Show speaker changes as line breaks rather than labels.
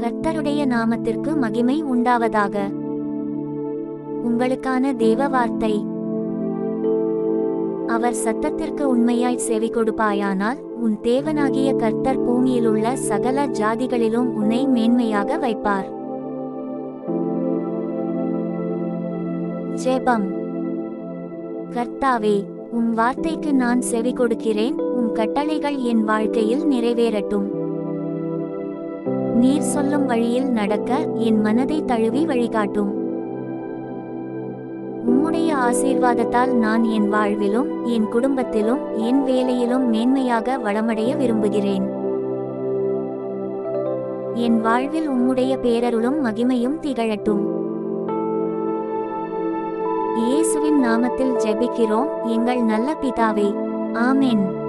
கர்த்தருடைய நாமத்திற்கு மகிமை உண்டாவதாக. உங்களுக்கான தேவ வார்த்தை. அவர் சத்தத்திற்கு உண்மையாய் செவி கொடுப்பாயானால் உன் தேவனாகிய கர்த்தர் பூமியிலுள்ள சகல ஜாதிகளிலும் உன்னை மேன்மையாக வைப்பார். ஜெபம். கர்த்தாவே, உம் வார்த்தைக்கு நான் செவி கொடுக்கிறேன். உம் கட்டளைகள் என் வாழ்க்கையில் நிறைவேறட்டும். நீர் சொல்லும் வழியில் நடக்க என் மனதை தழுவி வழிகாட்டும். உம்முடைய ஆசீர்வாதத்தால் நான் என் வாழ்விலும் என் குடும்பத்திலும் என் வேலையிலும் மேன்மையாக வளமடைய விரும்புகிறேன். என் வாழ்வில் உம்முடைய பேரருளும் மகிமையும் திகழட்டும். இயேசுவின் நாமத்தில் ஜெபிக்கிறோம் எங்கள் நல்ல பிதாவே. ஆமென்.